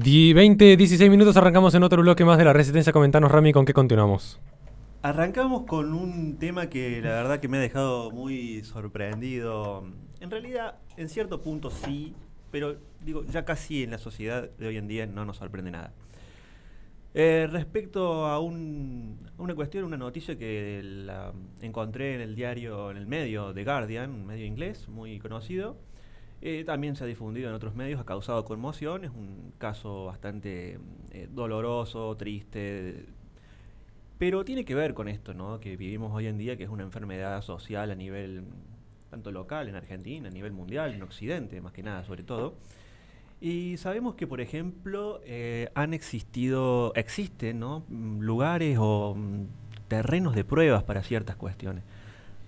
20, 16 minutos, arrancamos en otro bloque más de la Resistencia. Comentanos, Rami, ¿con qué continuamos? Arrancamos con un tema que la verdad que me ha dejado muy sorprendido. En realidad, en cierto punto sí, pero digo, ya casi en la sociedad de hoy en día no nos sorprende nada. Respecto a una cuestión, una noticia que la encontré en el diario, en el medio The Guardian, un medio inglés muy conocido. También se ha difundido en otros medios, ha causado conmoción, es un caso bastante doloroso, triste, pero tiene que ver con esto, ¿no? Que vivimos hoy en día, que es una enfermedad social a nivel tanto local en Argentina, a nivel mundial, en Occidente, más que nada, sobre todo. Y sabemos que, por ejemplo, existen, ¿no? Lugares o terrenos de pruebas para ciertas cuestiones.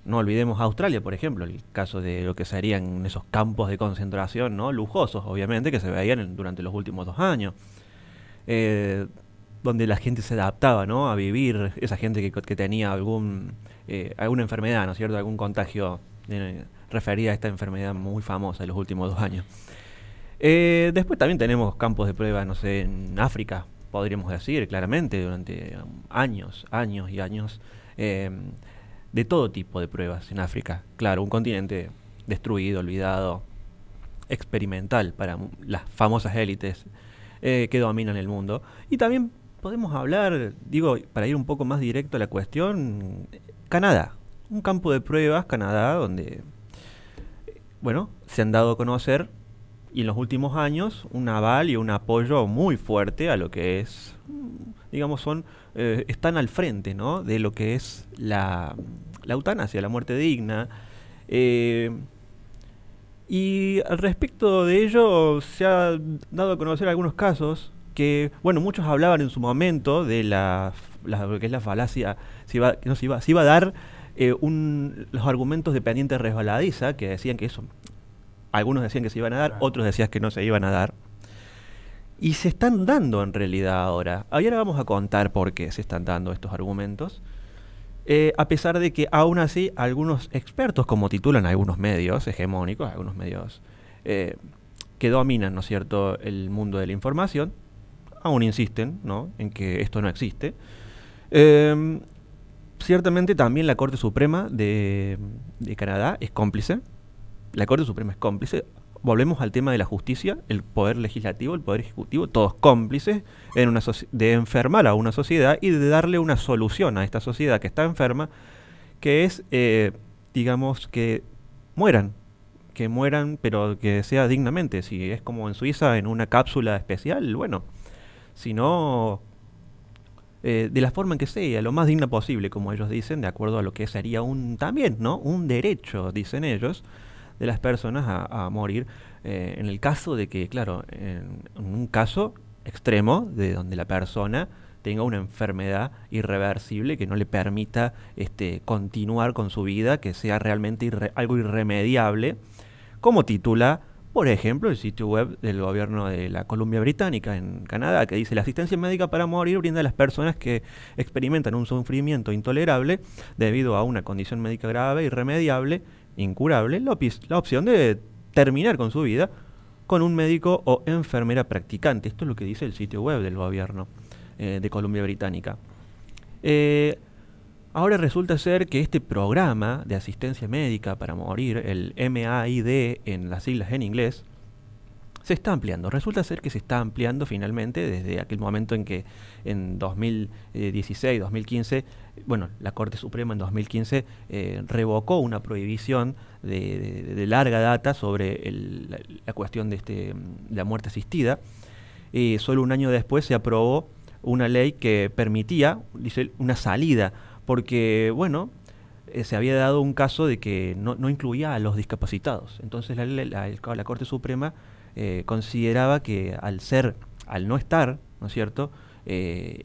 No olvidemos Australia, por ejemplo, el caso de lo que serían esos campos de concentración, ¿no? Lujosos, obviamente, que se veían durante los últimos 2 años. Eh, Donde la gente se adaptaba, ¿no? A vivir, esa gente que tenía alguna enfermedad, ¿no es cierto? Algún contagio referida a esta enfermedad muy famosa de los últimos 2 años. Después también tenemos campos de prueba, no sé, en África, podríamos decir, claramente, durante años, años y años, eh, de todo tipo de pruebas en África. Claro, un continente destruido, olvidado, experimental para las famosas élites que dominan el mundo. Y también podemos hablar, digo, para ir un poco más directo a la cuestión, Canadá. Un campo de pruebas, Canadá, donde, bueno, se han dado a conocer y en los últimos años un aval y un apoyo muy fuerte a lo que es, digamos, están al frente, ¿no? De lo que es la eutanasia, la muerte digna. Eh, y al respecto de ello se ha dado a conocer algunos casos que, bueno, muchos hablaban en su momento de lo que es la falacia, si iba a dar los argumentos de pendiente resbaladiza, que decían que eso, algunos decían que se iban a dar, otros decían que no se iban a dar. Y se están dando en realidad ahora. Ahora vamos a contar por qué se están dando estos argumentos. A pesar de que aún así algunos expertos, como titulan algunos medios hegemónicos, algunos medios que dominan, ¿no es cierto?, el mundo de la información, aún insisten, ¿no?, en que esto no existe. Ciertamente también la Corte Suprema de Canadá es cómplice. La Corte Suprema es cómplice. Volvemos al tema de la justicia, el poder legislativo, el poder ejecutivo, todos cómplices de enfermar a una sociedad y de darle una solución a esta sociedad que está enferma, que es, digamos, que mueran, pero que sea dignamente. Si es como en Suiza, en una cápsula especial, bueno, si no, de la forma en que sea, lo más digna posible, como ellos dicen, de acuerdo a lo que sería también, ¿no?, un derecho, dicen ellos, de las personas a morir, en el caso de que, claro, en un caso extremo de donde la persona tenga una enfermedad irreversible que no le permita continuar con su vida, que sea realmente algo irremediable, como titula, por ejemplo, el sitio web del gobierno de la Columbia Británica en Canadá, que dice: la asistencia médica para morir brinda a las personas que experimentan un sufrimiento intolerable debido a una condición médica grave, irremediable, incurable, la opción de terminar con su vida con un médico o enfermera practicante. Esto es lo que dice el sitio web del gobierno de Columbia Británica. Ahora resulta ser que este programa de asistencia médica para morir, el MAID en las siglas en inglés, se está ampliando. Resulta ser que se está ampliando finalmente desde aquel momento en que en 2016, 2015, bueno, la Corte Suprema en 2015 revocó una prohibición de larga data sobre la cuestión de la muerte asistida. Solo un año después se aprobó una ley que permitía, dice, una salida, porque, bueno, se había dado un caso de que no incluía a los discapacitados. Entonces la Corte Suprema consideraba que al no estar, ¿no es cierto?,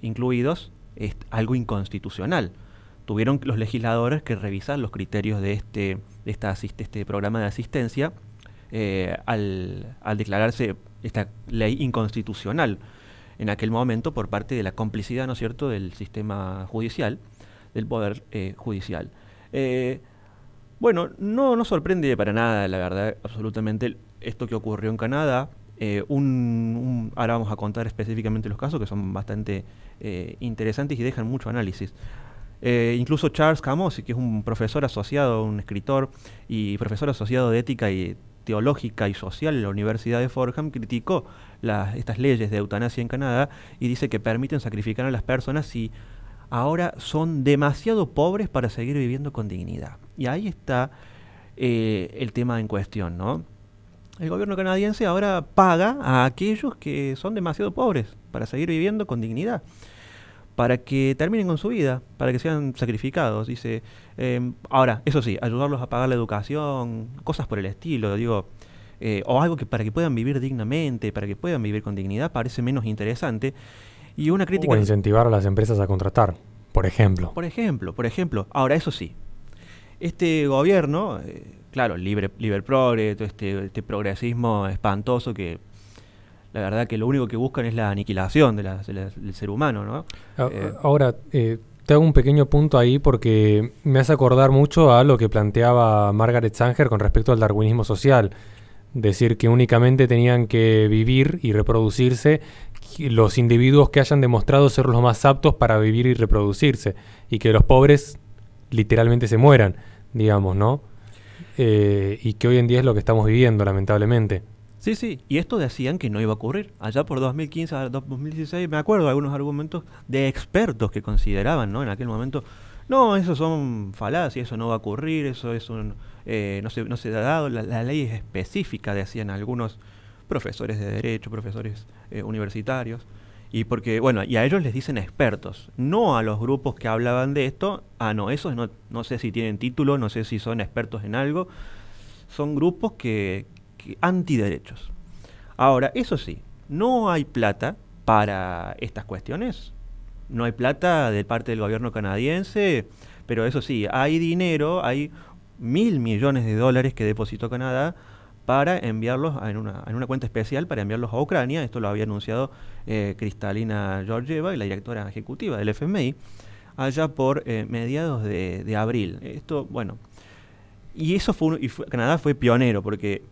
incluidos, es algo inconstitucional. Tuvieron los legisladores que revisar los criterios de este programa de asistencia al declararse esta ley inconstitucional en aquel momento por parte de la complicidad, ¿no es cierto?, del sistema judicial, del poder judicial. Bueno, no sorprende para nada, la verdad, absolutamente esto que ocurrió en Canadá. Ahora vamos a contar específicamente los casos que son bastante interesantes y dejan mucho análisis. Incluso Charles Camosy, que es un profesor asociado, un escritor y profesor asociado de ética y teológica y social en la Universidad de Fordham, criticó estas leyes de eutanasia en Canadá y dice que permiten sacrificar a las personas si ahora son demasiado pobres para seguir viviendo con dignidad. Y ahí está el tema en cuestión, ¿no? El gobierno canadiense ahora paga a aquellos que son demasiado pobres para seguir viviendo con dignidad, para que terminen con su vida, para que sean sacrificados. Dice, ahora, eso sí, ayudarlos a pagar la educación, cosas por el estilo, digo, o algo que para que puedan vivir dignamente, para que puedan vivir con dignidad, parece menos interesante. Y una crítica... O incentivar a las empresas a contratar, por ejemplo. Por ejemplo. Ahora, eso sí, este gobierno, claro, libre progre, todo este progresismo espantoso que la verdad que lo único que buscan es la aniquilación del ser humano, ¿no? Ahora, te hago un pequeño punto ahí porque me hace acordar mucho a lo que planteaba Margaret Sanger con respecto al darwinismo social. Decir que únicamente tenían que vivir y reproducirse los individuos que hayan demostrado ser los más aptos para vivir y reproducirse, y que los pobres literalmente se mueran, digamos, ¿no? Y que hoy en día es lo que estamos viviendo, lamentablemente. Sí, y esto decían que no iba a ocurrir. Allá por 2015 a 2016 me acuerdo de algunos argumentos de expertos que consideraban, ¿no? En aquel momento, no, eso son falacias, eso no va a ocurrir, eso es no se ha dado, la ley es específica, decían algunos profesores de derecho, profesores universitarios, y porque, bueno, y a ellos les dicen expertos, no a los grupos que hablaban de esto, no, esos no sé si tienen título, no sé si son expertos en algo, son grupos que antiderechos. Ahora, eso sí, no hay plata para estas cuestiones, no hay plata de parte del gobierno canadiense, pero eso sí, hay dinero, hay $1.000 millones que depositó Canadá para enviarlos en una cuenta especial para enviarlos a Ucrania. Esto lo había anunciado Kristalina Georgieva, la directora ejecutiva del FMI, allá por mediados de abril. Esto, bueno, y eso Canadá fue pionero porque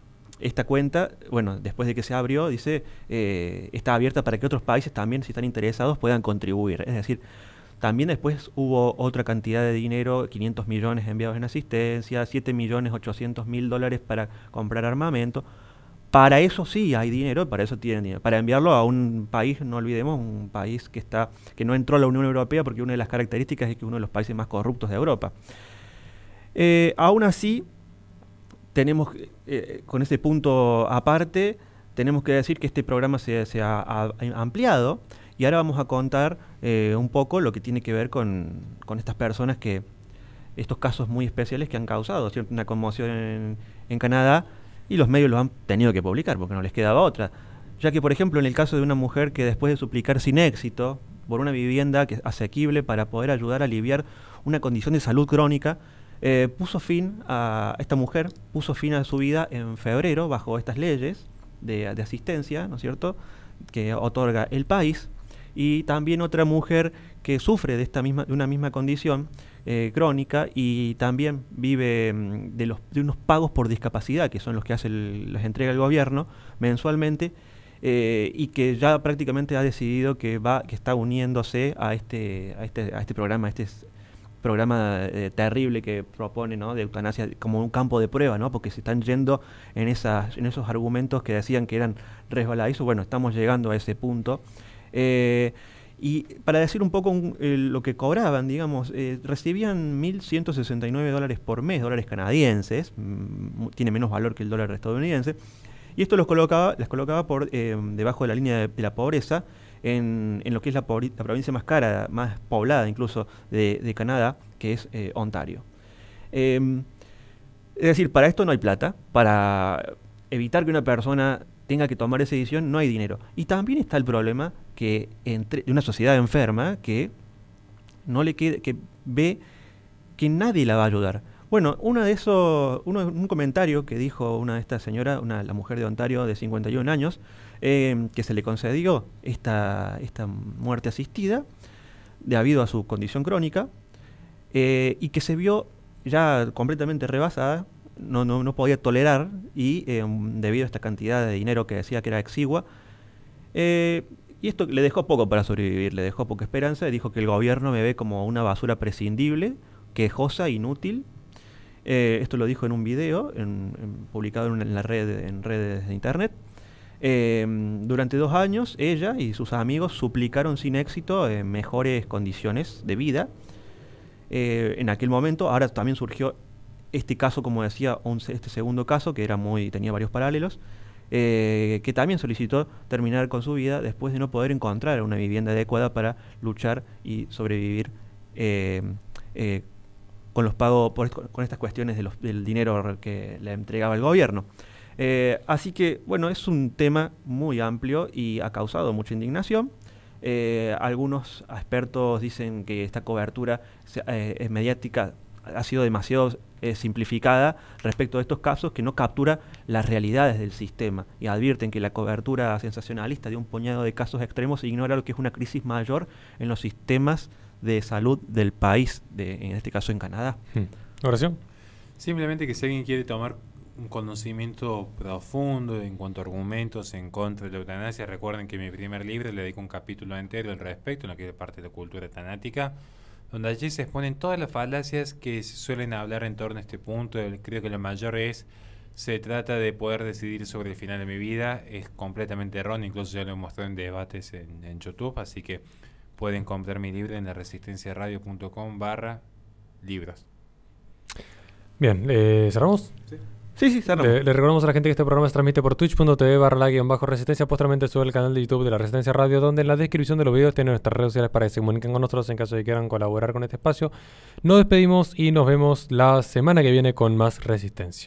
esta cuenta, bueno, después de que se abrió, dice, está abierta para que otros países también, si están interesados, puedan contribuir. Es decir, también después hubo otra cantidad de dinero, 500 millones enviados en asistencia, 7.800.000 para comprar armamento. Para eso sí hay dinero, para eso tienen dinero. Para enviarlo a un país, no olvidemos, un país que no entró a la Unión Europea porque una de las características es que es uno de los países más corruptos de Europa. Aún así, tenemos, con ese punto aparte, tenemos que decir que este programa se ha ampliado y ahora vamos a contar un poco lo que tiene que ver con estas personas estos casos muy especiales que han causado, ¿cierto?, una conmoción en Canadá, y los medios los han tenido que publicar porque no les quedaba otra. Ya que, por ejemplo, en el caso de una mujer que después de suplicar sin éxito por una vivienda asequible para poder ayudar a aliviar una condición de salud crónica, puso fin a su vida en febrero bajo estas leyes de asistencia, ¿no es cierto?, que otorga el país. Y también otra mujer que sufre de una misma condición crónica y también vive de unos pagos por discapacidad, que son los que las entrega el gobierno mensualmente, y que ya prácticamente ha decidido que está uniéndose a este programa, programa terrible que propone, ¿no?, de eutanasia como un campo de prueba, ¿no?, porque se están yendo en esos argumentos que decían que eran resbaladizos. Bueno, estamos llegando a ese punto. Y para decir un poco lo que cobraban, digamos, recibían $1.169 por mes, dólares canadienses, tiene menos valor que el dólar estadounidense, y esto les colocaba por debajo de la línea de la pobreza, en lo que es la provincia más cara, más poblada incluso de Canadá, que es Ontario. Es decir, para esto no hay plata, para evitar que una persona tenga que tomar esa decisión no hay dinero. Y también está el problema de una sociedad enferma que que ve que nadie la va a ayudar. Bueno, un comentario que dijo una de estas señoras, la mujer de Ontario de 51 años, que se le concedió esta muerte asistida debido a su condición crónica, y que se vio ya completamente rebasada no podía tolerar y debido a esta cantidad de dinero que decía que era exigua, y esto le dejó poco para sobrevivir, le dejó poca esperanza, y dijo que el gobierno me ve como una basura prescindible, quejosa, inútil. Esto lo dijo en un video publicado en redes de internet. Durante 2 años, ella y sus amigos suplicaron sin éxito mejores condiciones de vida. En aquel momento, ahora también surgió este caso, como decía, este segundo caso, que tenía varios paralelos, que también solicitó terminar con su vida después de no poder encontrar una vivienda adecuada para luchar y sobrevivir con los pagos, con estas cuestiones del dinero que le entregaba el gobierno. Así que, bueno, es un tema muy amplio y ha causado mucha indignación. Algunos expertos dicen que esta cobertura mediática ha sido demasiado simplificada respecto a estos casos, que no captura las realidades del sistema, y advierten que la cobertura sensacionalista de un puñado de casos extremos ignora lo que es una crisis mayor en los sistemas de salud del país, en este caso en Canadá. ¿Oración? Simplemente que si alguien quiere tomar un conocimiento profundo en cuanto a argumentos en contra de la eutanasia, recuerden que en mi primer libro le dedico un capítulo entero al respecto, en lo que es parte de la cultura tanática, donde allí se exponen todas las falacias que se suelen hablar en torno a este punto. Creo que lo mayor se trata de poder decidir sobre el final de mi vida, es completamente erróneo, incluso ya lo he mostrado en debates en YouTube, así que pueden comprar mi libro en laresistenciaradio.com/libros. Bien, ¿cerramos? Sí. Sí, cerramos. Le recordamos a la gente que este programa se transmite por twitch.tv/la-resistencia. Posteriormente sube el canal de YouTube de la Resistencia Radio, donde en la descripción de los videos tienen nuestras redes sociales para que se comuniquen con nosotros en caso de que quieran colaborar con este espacio. Nos despedimos y nos vemos la semana que viene con más Resistencia.